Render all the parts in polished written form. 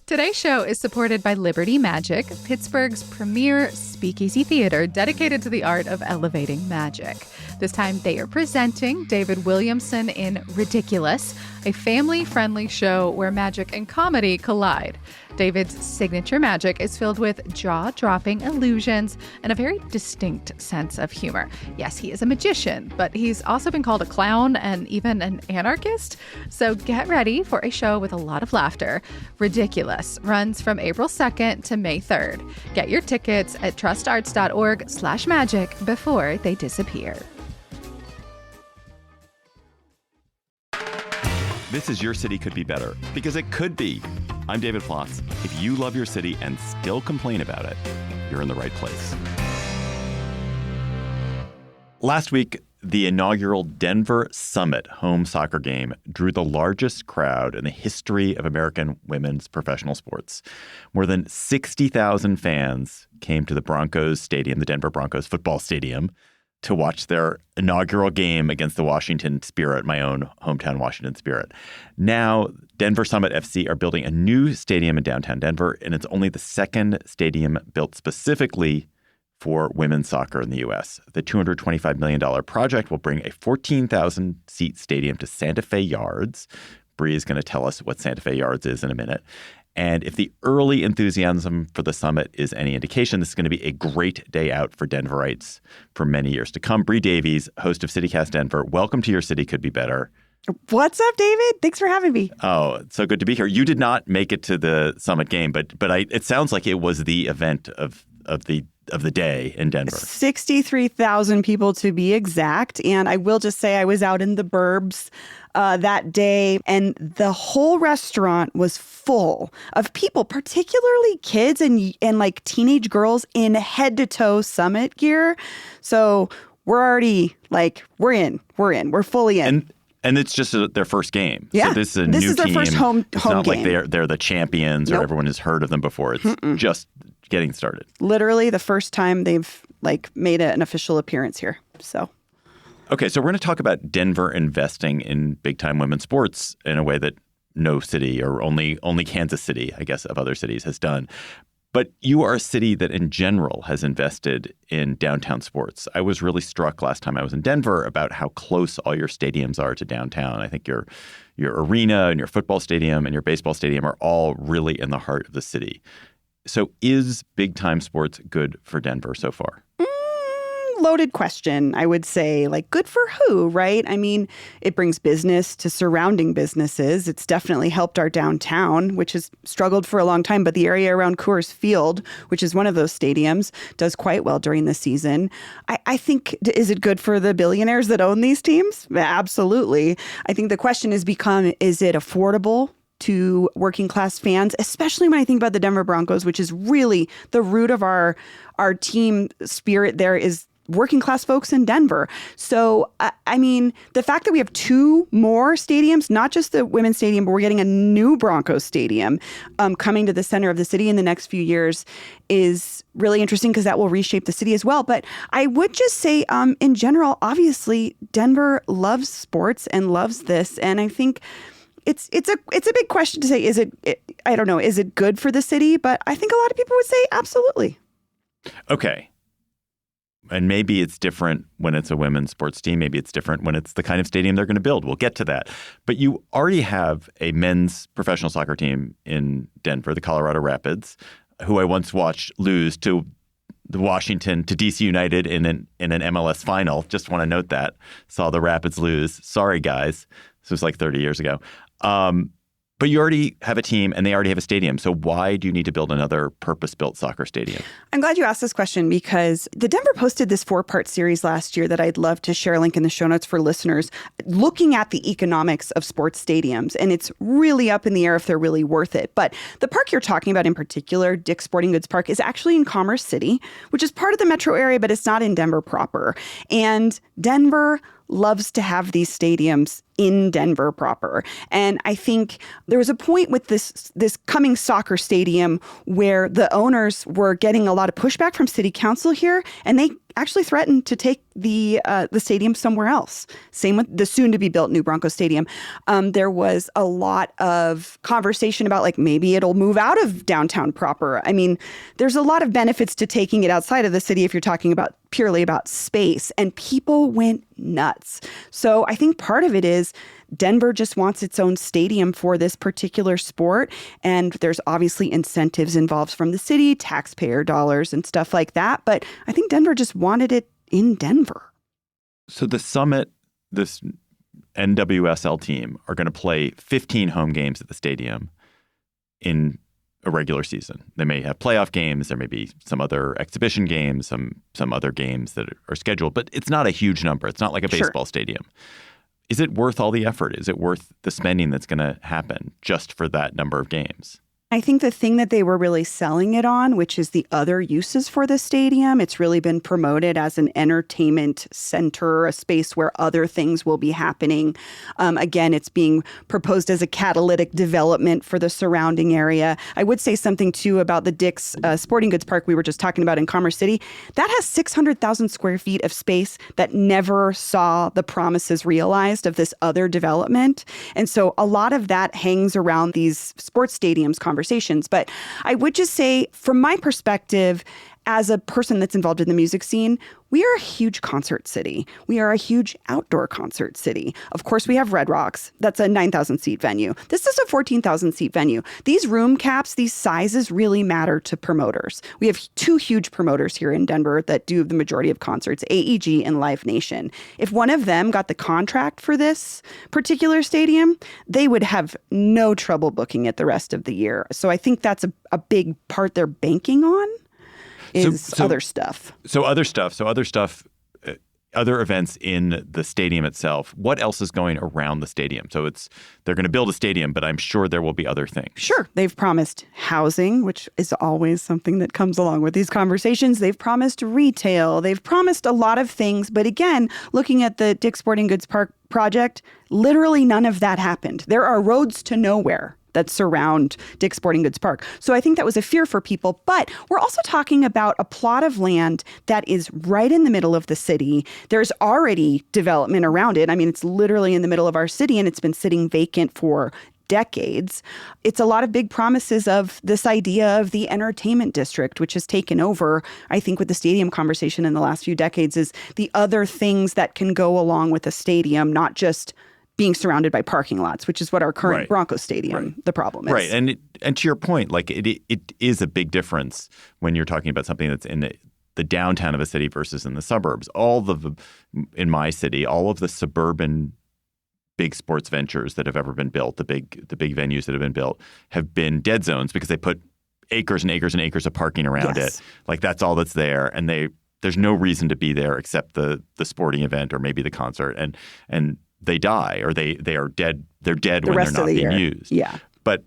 Today's show is supported by Liberty Magic, Pittsburgh's premier speakeasy theater dedicated to the art of elevating magic. This time they are presenting David Williamson in Ridiculous, a family-friendly show where magic and comedy collide. David's signature magic is filled with jaw-dropping illusions and a very distinct sense of humor. Yes, he is a magician, but he's also been called a clown and even an anarchist. So get ready for a show with a lot of laughter. Ridiculous runs from April 2nd to May 3rd. Get your tickets at trustarts.org/magic before they disappear. This is Your City Could Be Better, because it could be. I'm David Plotz. If you love your city and still complain about it, you're in the right place. Last week, the inaugural Denver Summit home soccer game drew the largest crowd in the history of American women's professional sports. More than 60,000 fans came to the Broncos Stadium, the Denver Broncos football stadium, to watch their inaugural game against the Washington Spirit, my own hometown Washington Spirit. Now, Denver Summit FC are building a new stadium in downtown Denver, and it's only the second stadium built specifically for women's soccer in the U.S. The $225 million project will bring a 14,000-seat stadium to Santa Fe Yards. Bree is going to tell us what Santa Fe Yards is in a minute. And if the early enthusiasm for the summit is any indication, this is going to be a great day out for Denverites for many years to come. Bree Davies, host of CityCast Denver, welcome to Your City Could Be Better. What's up, David? Thanks for having me. Oh, it's so good to be here. You did not make it to the summit game, but it sounds like it was the event of the day in Denver. 63,000 people to be exact. And I will just say I was out in the burbs that day, and the whole restaurant was full of people, particularly kids and like teenage girls in head-to-toe Summit gear. So we're already like, we're fully in. And it's just their first game. Yeah, so this is a new is their team. First home it's not game. Like they're the champions or everyone has heard of them before. It's just getting started. Literally the first time they've made an official appearance here. So. Okay, so we're going to talk about Denver investing in big-time women's sports in a way that no city or only Kansas City, I guess, of other cities has done. But you are a city that in general has invested in downtown sports. I was really struck last time I was in Denver about how close all your stadiums are to downtown. I think your arena and your football stadium and your baseball stadium are all really in the heart of the city. So is big-time sports good for Denver so far? Loaded question, I would say. Good for who, right? I mean, it brings business to surrounding businesses. It's definitely helped our downtown, which has struggled for a long time. But the area around Coors Field, which is one of those stadiums, does quite well during the season. I think, is it good for the billionaires that own these teams? Absolutely. I think the question has become, is it affordable to working class fans, especially when I think about the Denver Broncos, which is really the root of our team spirit there is working class folks in Denver. So, I mean, the fact that we have two more stadiums, not just the women's stadium, but we're getting a new Broncos stadium coming to the center of the city in the next few years is really interesting because that will reshape the city as well. But I would just say in general, obviously, Denver loves sports and loves this. And I think it's a big question to say, is it good for the city? But I think a lot of people would say absolutely. Okay. And maybe it's different when it's a women's sports team. Maybe it's different when it's the kind of stadium they're going to build. We'll get to that. But you already have a men's professional soccer team in Denver, the Colorado Rapids, who I once watched lose to the Washington, to DC United in an MLS final. Just want to note that. Saw the Rapids lose. Sorry, guys. This was like 30 years ago. But you already have a team and they already have a stadium. So why do you need to build another purpose-built soccer stadium? I'm glad you asked this question because the Denver posted this 4-part series last year that I'd love to share a link in the show notes for listeners, looking at the economics of sports stadiums. And it's really up in the air if they're really worth it. But the park you're talking about in particular, Dick's Sporting Goods Park, is actually in Commerce City, which is part of the metro area, but it's not in Denver proper. And Denver loves to have these stadiums in Denver proper. And I think there was a point with this coming soccer stadium where the owners were getting a lot of pushback from city council here, and they actually threatened to take the stadium somewhere else. Same with the soon-to-be-built new Bronco Stadium. There was a lot of conversation about like maybe it'll move out of downtown proper. I mean, there's a lot of benefits to taking it outside of the city if you're talking about purely about space, and people went nuts. So I think part of it is Denver just wants its own stadium for this particular sport. And there's obviously incentives involved from the city, taxpayer dollars and stuff like that. But I think Denver just wanted it in Denver. So the Summit, this NWSL team, are going to play 15 home games at the stadium in a regular season. They may have playoff games. There may be some other exhibition games, some other games that are scheduled. But it's not a huge number. It's not like a baseball stadium. Is it worth all the effort? Is it worth the spending that's going to happen just for that number of games? I think the thing that they were really selling it on, which is the other uses for the stadium, it's really been promoted as an entertainment center, a space where other things will be happening. Again, it's being proposed as a catalytic development for the surrounding area. I would say something, too, about the Dick's Sporting Goods Park we were just talking about in Commerce City. That has 600,000 square feet of space that never saw the promises realized of this other development. And so a lot of that hangs around these sports stadiums conversations. But I would just say, from my perspective, as a person that's involved in the music scene, we are a huge concert city. We are a huge outdoor concert city. Of course, we have Red Rocks. That's a 9,000-seat venue. This is a 14,000-seat venue. These room caps, these sizes really matter to promoters. We have two huge promoters here in Denver that do the majority of concerts, AEG and Live Nation. If one of them got the contract for this particular stadium, they would have no trouble booking it the rest of the year. So I think that's a big part they're banking on. Other stuff. Other events in the stadium itself. What else is going around the stadium? So they're going to build a stadium, but I'm sure there will be other things. Sure. They've promised housing, which is always something that comes along with these conversations. They've promised retail. They've promised a lot of things. But again, looking at the Dick's Sporting Goods Park project, literally none of that happened. There are roads to nowhere that surround Dick's Sporting Goods Park. So I think that was a fear for people. But we're also talking about a plot of land that is right in the middle of the city. There's already development around it. I mean, it's literally in the middle of our city, and it's been sitting vacant for decades. It's a lot of big promises of this idea of the entertainment district, which has taken over, I think, with the stadium conversation in the last few decades, is the other things that can go along with a stadium, not just being surrounded by parking lots, which is what our current Bronco Stadium, the problem is. Right. And to your point, like it is a big difference when you're talking about something that's in the downtown of a city versus in the suburbs. In my city, all of the suburban big sports ventures that have ever been built, the big venues that have been built, have been dead zones because they put acres and acres and acres of parking around it. Like that's all that's there. And there's no reason to be there except the sporting event or maybe the concert. And they die, or they are dead. They're dead when they're not being used. Yeah. But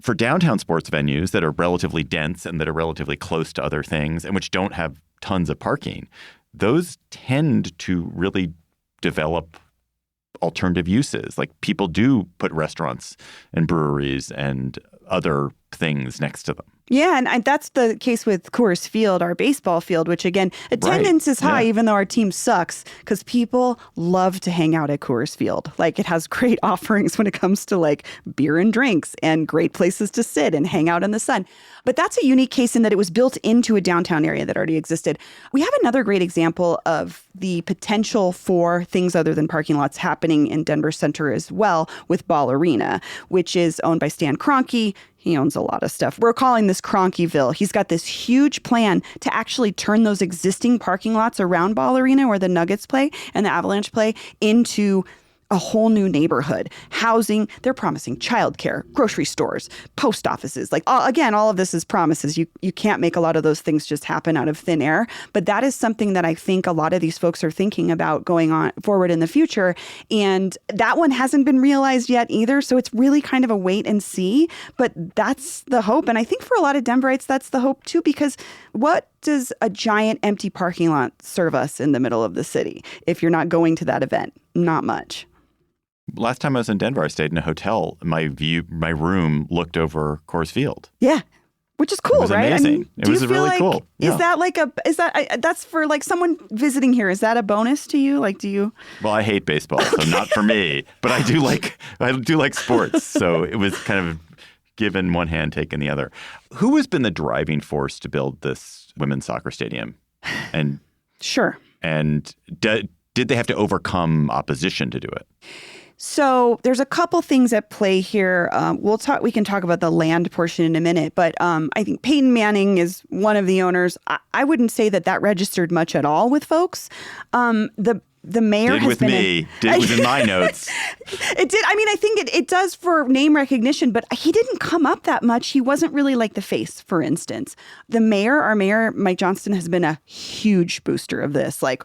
for downtown sports venues that are relatively dense and that are relatively close to other things and which don't have tons of parking, those tend to really develop alternative uses. Like people do put restaurants and breweries and other things next to them. Yeah, and that's the case with Coors Field, our baseball field, which, again, attendance is high, even though our team sucks, because people love to hang out at Coors Field. Like, it has great offerings when it comes to, like, beer and drinks and great places to sit and hang out in the sun. But that's a unique case in that it was built into a downtown area that already existed. We have another great example of the potential for things other than parking lots happening in Denver Center as well with Ball Arena, which is owned by Stan Kroenke. He owns a lot of stuff. We're calling this Kroenkeville. He's got this huge plan to actually turn those existing parking lots around Ball Arena where the Nuggets play and the Avalanche play into a whole new neighborhood. Housing, they're promising childcare, grocery stores, post offices. Like, again, all of this is promises. You can't make a lot of those things just happen out of thin air. But that is something that I think a lot of these folks are thinking about going on forward in the future. And that one hasn't been realized yet either. So it's really kind of a wait and see. But that's the hope. And I think for a lot of Denverites, that's the hope too, because what does a giant empty parking lot serve us in the middle of the city if you're not going to that event? Not much. last time I was in Denver, I stayed in a hotel. My room looked over Coors Field. Yeah. Which is cool, It was right? amazing. I mean, It was really cool. Is that that's for like someone visiting here? Is that a bonus to you? Like, do you? Well, I hate baseball, so not for me. But I do like sports. So it was kind of given one hand, taken the other. Who has been the driving force to build this women's soccer stadium? And sure. And did they have to overcome opposition to do it? So there's a couple things at play here. We can talk about the land portion in a minute, but I think Peyton Manning is one of the owners. I wouldn't say that registered much at all with folks. The mayor did was in my notes. It did. I mean, I think it does for name recognition, but he didn't come up that much. He wasn't really like the face, for instance. Our mayor, Mike Johnston, has been a huge booster of this. Like,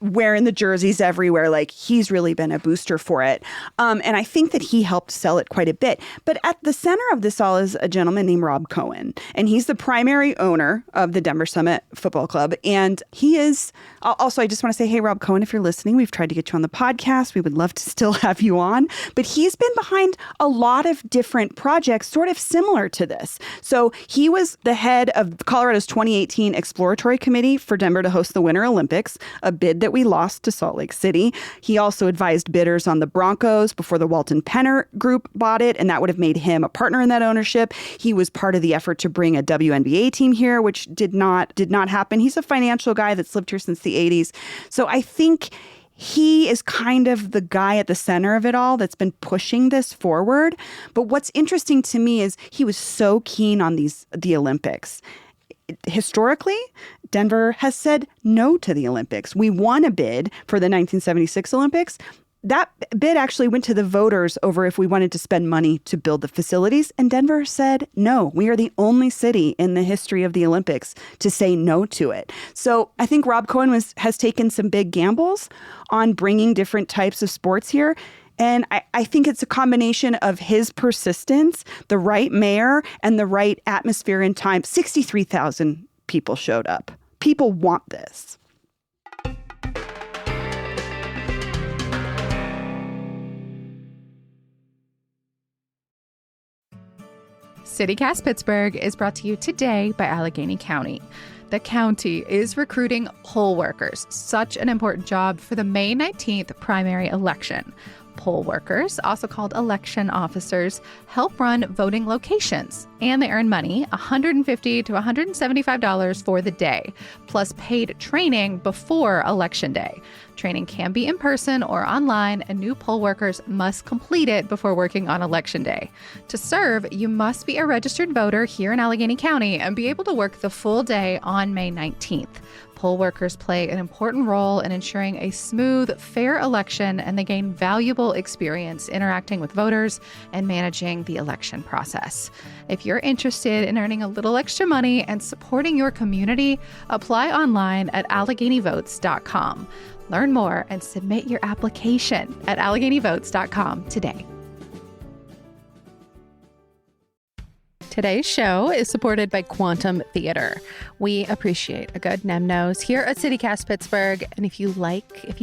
wearing the jerseys everywhere. Like, he's really been a booster for it. And I think that he helped sell it quite a bit. But at the center of this all is a gentleman named Rob Cohen. And he's the primary owner of the Denver Summit Football Club. And he is also, I just want to say, hey, Rob Cohen, if you're listening, we've tried to get you on the podcast. We would love to still have you on. But he's been behind a lot of different projects sort of similar to this. So he was the head of Colorado's 2018 Exploratory Committee for Denver to host the Winter Olympics, a bid that we lost to Salt Lake City. He also advised bidders on the Broncos before the Walton Penner Group bought it, and that would have made him a partner in that ownership. He was part of the effort to bring a WNBA team here, which did not happen. He's a financial guy that's lived here since the 80s. So I think he is kind of the guy at the center of it all that's been pushing this forward. But what's interesting to me is he was so keen on the Olympics. Historically, Denver has said no to the Olympics. We won a bid for the 1976 Olympics. That bid actually went to the voters over if we wanted to spend money to build the facilities. And Denver said no. We are the only city in the history of the Olympics to say no to it. So I think Rob Cohen has taken some big gambles on bringing different types of sports here. And I think it's a combination of his persistence, the right mayor, and the right atmosphere and time. 63,000 people showed up. People want this. CityCast Pittsburgh is brought to you today by Allegheny County. The county is recruiting poll workers, such an important job for the May 19th primary election. Poll workers, also called election officers, help run voting locations, and they earn money, $150 to $175 for the day, plus paid training before Election Day. Training can be in person or online, and new poll workers must complete it before working on Election Day. To serve, you must be a registered voter here in Allegheny County and be able to work the full day on May 19th. Poll workers play an important role in ensuring a smooth, fair election, and they gain valuable experience interacting with voters and managing the election process. If you're interested in earning a little extra money and supporting your community, apply online at AlleghenyVotes.com. Learn more and submit your application at AlleghenyVotes.com today. Today's show is supported by Quantum Theater. We appreciate a good nem-nose here at CityCast Pittsburgh. And if you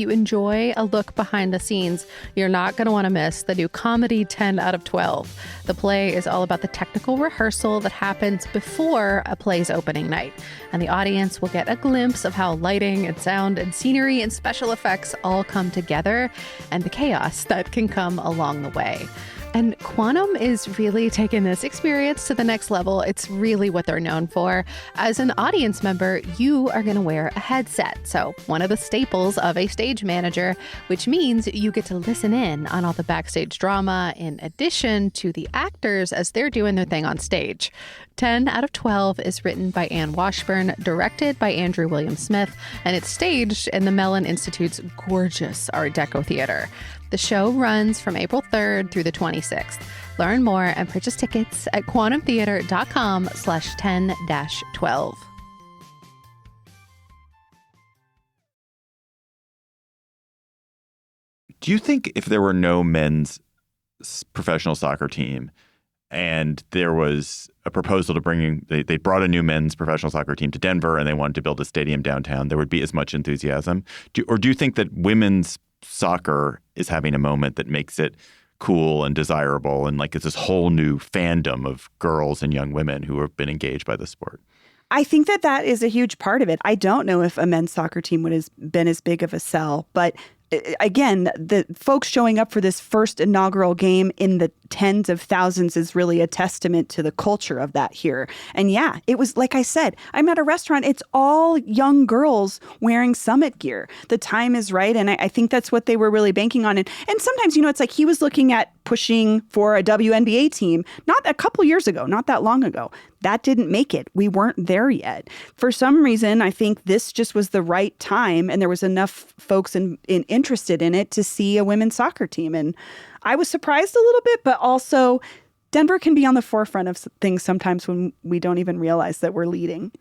enjoy a look behind the scenes, you're not going to want to miss the new comedy 10 out of 12. The play is all about the technical rehearsal that happens before a play's opening night. And the audience will get a glimpse of how lighting and sound and scenery and special effects all come together and the chaos that can come along the way. And Quantum is really taking this experience to the next level. It's really what they're known for. As an audience member, you are going to wear a headset. So one of the staples of a stage manager, which means you get to listen in on all the backstage drama in addition to the actors as they're doing their thing on stage. 10 out of 12 is written by Ann Washburn, directed by Andrew William Smith, and it's staged in the Mellon Institute's gorgeous Art Deco Theater. The show runs from April 3rd through the 26th. Learn more and purchase tickets at quantumtheater.com/10-12. Do you think if there were no men's professional soccer team and there was a proposal to they brought a new men's professional soccer team to Denver and they wanted to build a stadium downtown, there would be as much enthusiasm? Do you think that women's soccer is having a moment that makes it cool and desirable. And like it's this whole new fandom of girls and young women who have been engaged by the sport. I think that is a huge part of it. I don't know if a men's soccer team would have been as big of a sell, but again, the folks showing up for this first inaugural game in the tens of thousands is really a testament to the culture of that here. And yeah, it was like I said, I'm at a restaurant. It's all young girls wearing Summit gear. The time is right. And I think that's what they were really banking on. And sometimes, it's like he was looking at pushing for a WNBA team, not a couple years ago, not that long ago. That didn't make it. We weren't there yet. For some reason, I think this just was the right time, and there was enough folks interested in it to see a women's soccer team. And I was surprised a little bit, but also Denver can be on the forefront of things sometimes when we don't even realize that we're leading.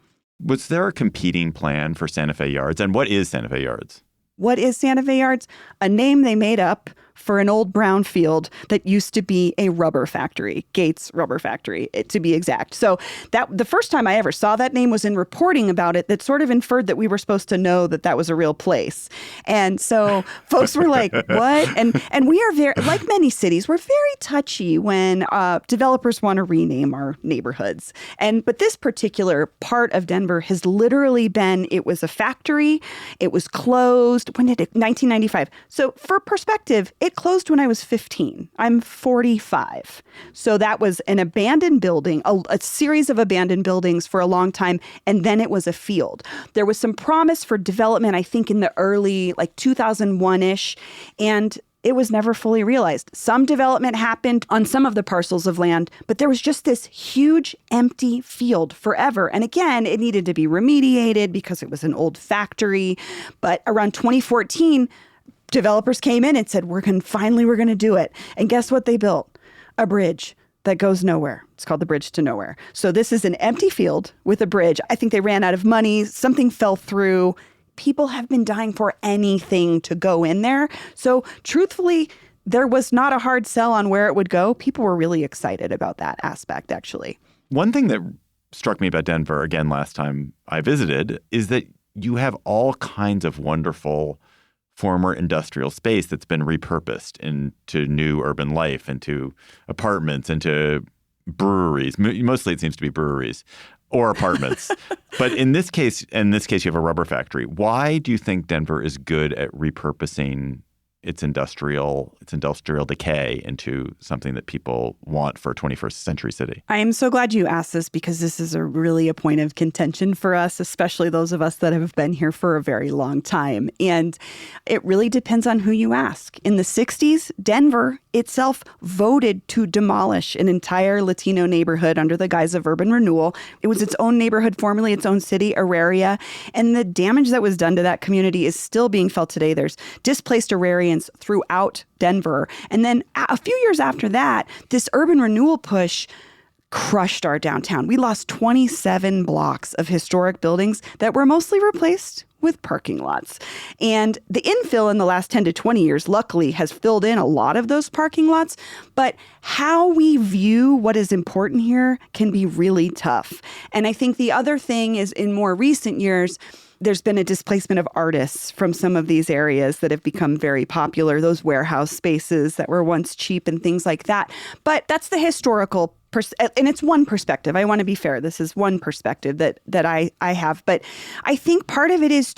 Was there a competing plan for Santa Fe Yards? And what is Santa Fe Yards? What is Santa Fe Yards? A name they made up for an old brown field that used to be a rubber factory, Gates Rubber Factory, to be exact. So that the first time I ever saw that name was in reporting about it that sort of inferred that we were supposed to know that was a real place. And so folks were like, what? And we are very, like many cities, we're very touchy when developers want to rename our neighborhoods. But this particular part of Denver has literally been, it was a factory, it was closed. When did it? 1995. So for perspective, it closed when I was 15. I'm 45. So that was an abandoned building, a series of abandoned buildings for a long time. And then it was a field. There was some promise for development, I think, in the early, 2001-ish. And it was never fully realized. Some development happened on some of the parcels of land, but there was just this huge empty field forever. And again, it needed to be remediated because it was an old factory. But around 2014, developers came in and said, we're going to do it. And guess what they built? A bridge that goes nowhere. It's called the Bridge to Nowhere. So this is an empty field with a bridge. I think they ran out of money. Something fell through. People have been dying for anything to go in there. So truthfully, there was not a hard sell on where it would go. People were really excited about that aspect, actually. One thing that struck me about Denver, again, last time I visited, is that you have all kinds of wonderful former industrial space that's been repurposed into new urban life, into apartments, into breweries. Mostly it seems to be breweries or apartments. But in this case, you have a rubber factory. Why do you think Denver is good at repurposing its industrial decay into something that people want for a 21st century city? I am so glad you asked this because this is really a point of contention for us, especially those of us that have been here for a very long time. And it really depends on who you ask. In the 60s, Denver itself voted to demolish an entire Latino neighborhood under the guise of urban renewal. It was its own neighborhood, formerly its own city, Auraria. And the damage that was done to that community is still being felt today. There's displaced Aurarians throughout Denver. And then a few years after that, this urban renewal push crushed our downtown. We lost 27 blocks of historic buildings that were mostly replaced with parking lots. And the infill in the last 10 to 20 years, luckily, has filled in a lot of those parking lots. But how we view what is important here can be really tough. And I think the other thing is, in more recent years, there's been a displacement of artists from some of these areas that have become very popular, those warehouse spaces that were once cheap and things like that. But that's the historical and it's one perspective. I want to be fair. This is one perspective that I have. But I think part of it is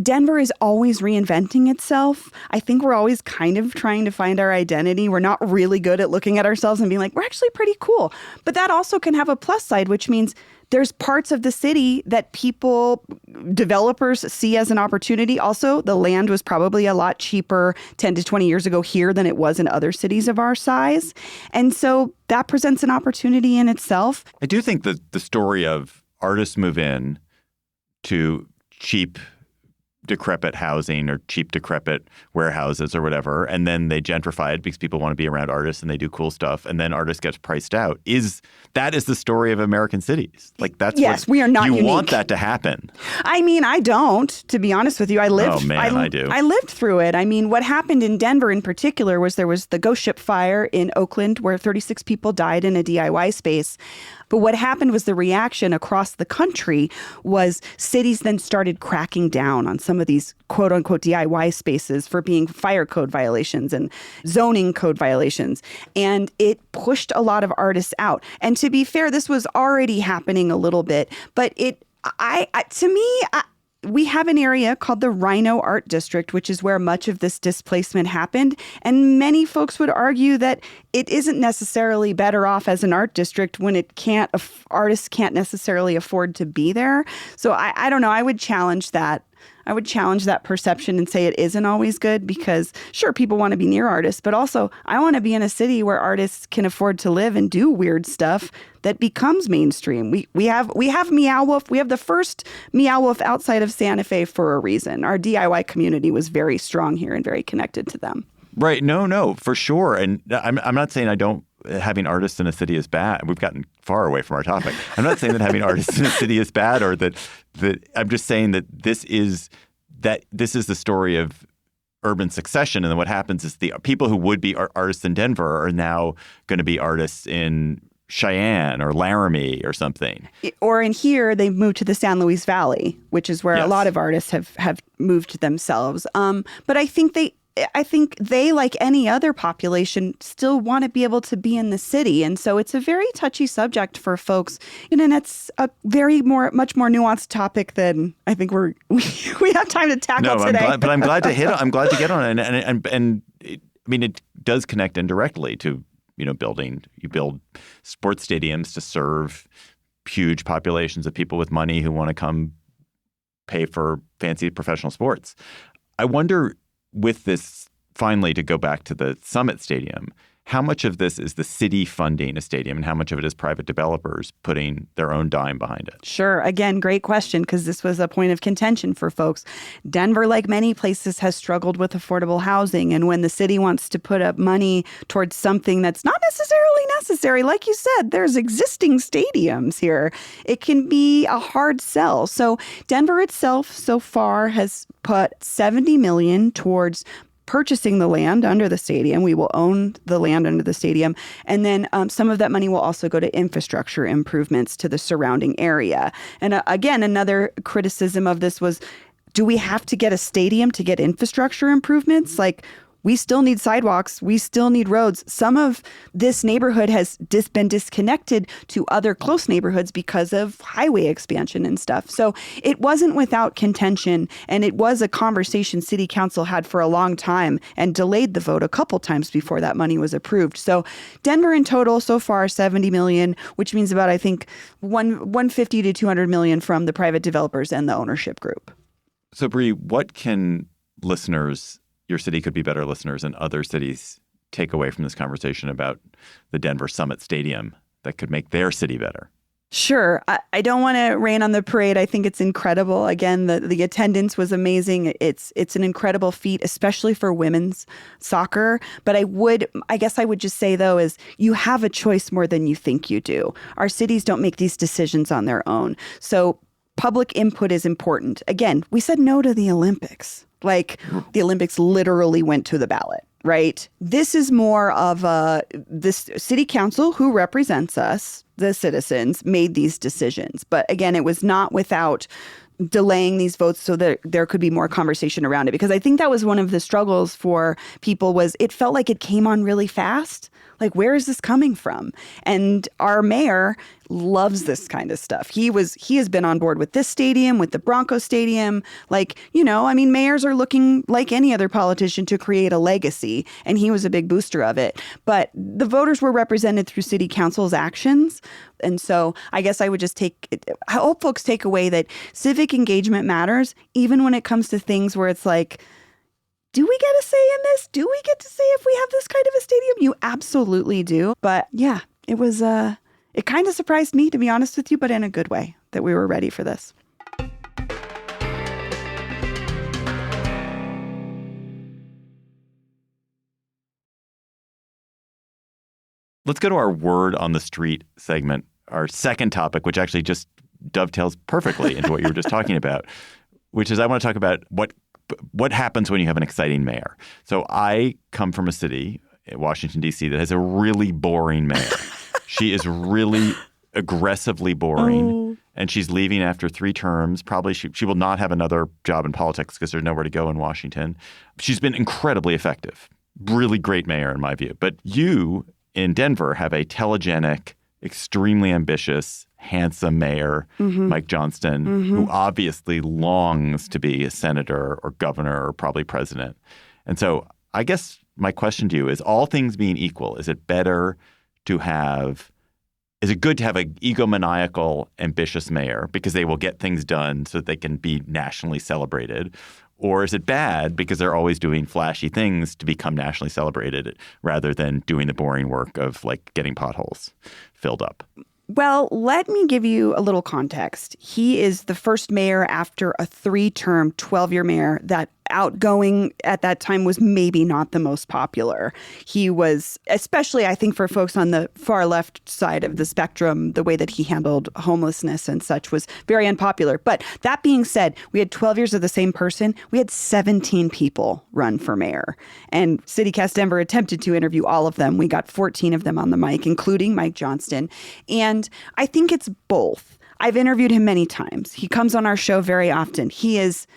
Denver is always reinventing itself. I think we're always kind of trying to find our identity. We're not really good at looking at ourselves and being like, we're actually pretty cool. But that also can have a plus side, which means there's parts of the city that developers see as an opportunity. Also, the land was probably a lot cheaper 10 to 20 years ago here than it was in other cities of our size. And so that presents an opportunity in itself. I do think that the story of artists move in to cheap, decrepit housing or cheap, decrepit warehouses or whatever, and then they gentrify it because people want to be around artists and they do cool stuff, and then artists get priced out. That is the story of American cities. Like that's we are not unique. You want that to happen. I mean, I don't, to be honest with you. I do. I lived through it. I mean, what happened in Denver in particular was there was the Ghost Ship fire in Oakland where 36 people died in a DIY space. But what happened was the reaction across the country was cities then started cracking down on some of these quote unquote DIY spaces for being fire code violations and zoning code violations. And it pushed a lot of artists out. And to be fair, this was already happening a little bit, but we have an area called the Rhino Art District, which is where much of this displacement happened. And many folks would argue that it isn't necessarily better off as an art district when artists can't necessarily afford to be there. So I don't know. I would challenge that. I would challenge that perception and say it isn't always good because, sure, people want to be near artists, but also I want to be in a city where artists can afford to live and do weird stuff that becomes mainstream. We have Meow Wolf. We have the first Meow Wolf outside of Santa Fe for a reason. Our DIY community was very strong here and very connected to them. Right. No, for sure. And I'm not saying having artists in a city is bad. We've gotten far away from our topic. I'm not saying that having artists in a city is bad or that I'm just saying that this is the story of urban succession. And then what happens is the people who would be artists in Denver are now going to be artists in Cheyenne or Laramie or something. Or in here, they've moved to the San Luis Valley, which is where Yes. a lot of artists have moved themselves. But I think they, like any other population, still want to be able to be in the city. And so it's a very touchy subject for folks. And it's a much more nuanced topic than I think we have time to tackle today. I'm glad to get on it. And it does connect indirectly to, you build sports stadiums to serve huge populations of people with money who want to come pay for fancy professional sports. I wonder, with this, finally, to go back to the Summit Stadium, how much of this is the city funding a stadium and how much of it is private developers putting their own dime behind it? Sure. Again, great question, because this was a point of contention for folks. Denver, like many places, has struggled with affordable housing. And when the city wants to put up money towards something that's not necessarily necessary, like you said, there's existing stadiums here. It can be a hard sell. So Denver itself so far has put $70 million towards purchasing the land under the stadium. We will own the land under the stadium. And then some of that money will also go to infrastructure improvements to the surrounding area. And again, another criticism of this was, do we have to get a stadium to get infrastructure improvements? Like, we still need sidewalks. We still need roads. Some of this neighborhood has been disconnected to other close neighborhoods because of highway expansion and stuff. So it wasn't without contention. And it was a conversation city council had for a long time and delayed the vote a couple times before that money was approved. So Denver in total so far, $70 million, which means about, I think, $150 to $200 million from the private developers and the ownership group. So, Bree, what can your city could be better listeners and other cities take away from this conversation about the Denver Summit Stadium that could make their city better? Sure. I don't want to rain on the parade. I think it's incredible. Again, the attendance was amazing. It's an incredible feat, especially for women's soccer. But I guess I would just say, though, is you have a choice more than you think you do. Our cities don't make these decisions on their own. So public input is important. Again, we said no to the Olympics. Like, the Olympics literally went to the ballot, right? This is more of this city council who represents us, the citizens, made these decisions. But again, it was not without delaying these votes so that there could be more conversation around it. Because I think that was one of the struggles for people, was it felt like it came on really fast. Like, where is this coming from? And our mayor loves this kind of stuff. He has been on board with this stadium, with the Broncos stadium. Like, mayors are looking, like any other politician, to create a legacy. And he was a big booster of it. But the voters were represented through city council's actions. And so I guess I would I hope folks take away that civic engagement matters, even when it comes to things where it's like, do we get a say in this? Do we get to say if we have this kind of a stadium? You absolutely do. But yeah, it was, it kind of surprised me, to be honest with you, but in a good way, that we were ready for this. Let's go to our word on the street segment, our second topic, which actually just dovetails perfectly into what you were just talking about, which is I want to talk about what happens when you have an exciting mayor. So I come from a city, Washington, D.C., that has a really boring mayor. She is really aggressively boring. And she's leaving after 3 terms. Probably she will not have another job in politics because there's nowhere to go in Washington. She's been incredibly effective. Really great mayor in my view. But you in Denver have a telegenic, extremely ambitious, handsome mayor, Mike Johnston, who obviously longs to be a senator or governor or probably president. And so I guess my question to you is, all things being equal, is it good to have an egomaniacal, ambitious mayor because they will get things done so that they can be nationally celebrated? Or is it bad because they're always doing flashy things to become nationally celebrated rather than doing the boring work of like getting potholes filled up? Well, let me give you a little context. He is the first mayor after a 3-term, 12-year mayor that outgoing at that time was maybe not the most popular. He was, especially I think for folks on the far left side of the spectrum, the way that he handled homelessness and such was very unpopular. But that being said, we had 12 years of the same person. We had 17 people run for mayor. And CityCast Denver attempted to interview all of them. We got 14 of them on the mic, including Mike Johnston. And I think it's both. I've interviewed him many times. He comes on our show very often. He is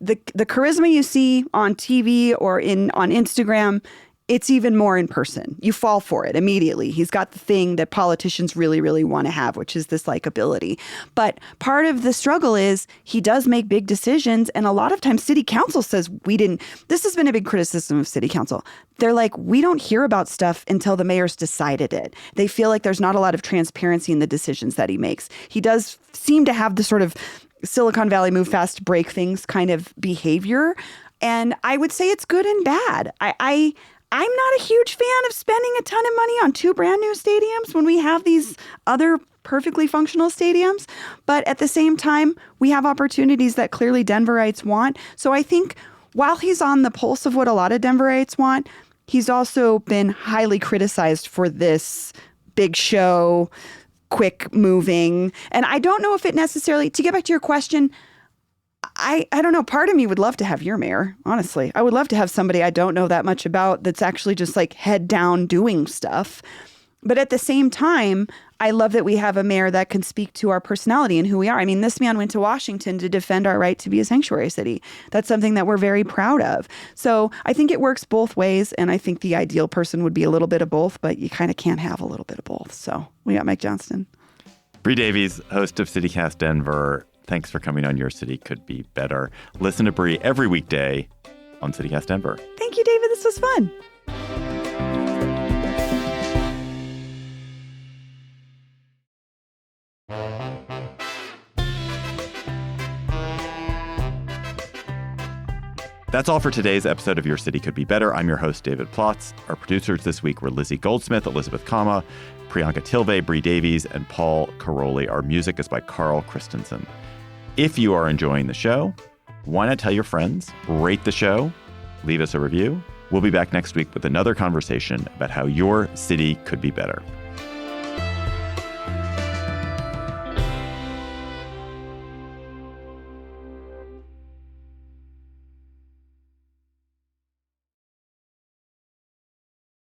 the charisma you see on TV or on Instagram, it's even more in person. You fall for it immediately. He's got the thing that politicians really, really want to have, which is this likability. But part of the struggle is he does make big decisions. And a lot of times city council says this has been a big criticism of city council. They're like, we don't hear about stuff until the mayor's decided it. They feel like there's not a lot of transparency in the decisions that he makes. He does seem to have the sort of Silicon Valley move fast, break things kind of behavior. And I would say it's good and bad. I'm not a huge fan of spending a ton of money on 2 brand new stadiums when we have these other perfectly functional stadiums. But at the same time, we have opportunities that clearly Denverites want. So I think while he's on the pulse of what a lot of Denverites want, he's also been highly criticized for this big show, quick moving. And I don't know if it necessarily, to get back to your question, I don't know. Part of me would love to have your mayor, honestly. I would love to have somebody I don't know that much about that's actually just like head down doing stuff. But at the same time, I love that we have a mayor that can speak to our personality and who we are. I mean, this man went to Washington to defend our right to be a sanctuary city. That's something that we're very proud of. So I think it works both ways. And I think the ideal person would be a little bit of both, but you kind of can't have a little bit of both. So we got Mike Johnston. Bree Davies, host of CityCast Denver. Thanks for coming on Your City Could Be Better. Listen to Bree every weekday on CityCast Denver. Thank you, David. This was fun. That's all for today's episode of Your City Could Be Better. I'm your host, David Plotz. Our producers this week were Lizzie Goldsmith, Elizabeth Kama, Priyanka Tilve, Bree Davies, and Paul Caroli. Our music is by Carl Christensen. If you are enjoying the show, why not tell your friends, rate the show, leave us a review. We'll be back next week with another conversation about how your city could be better.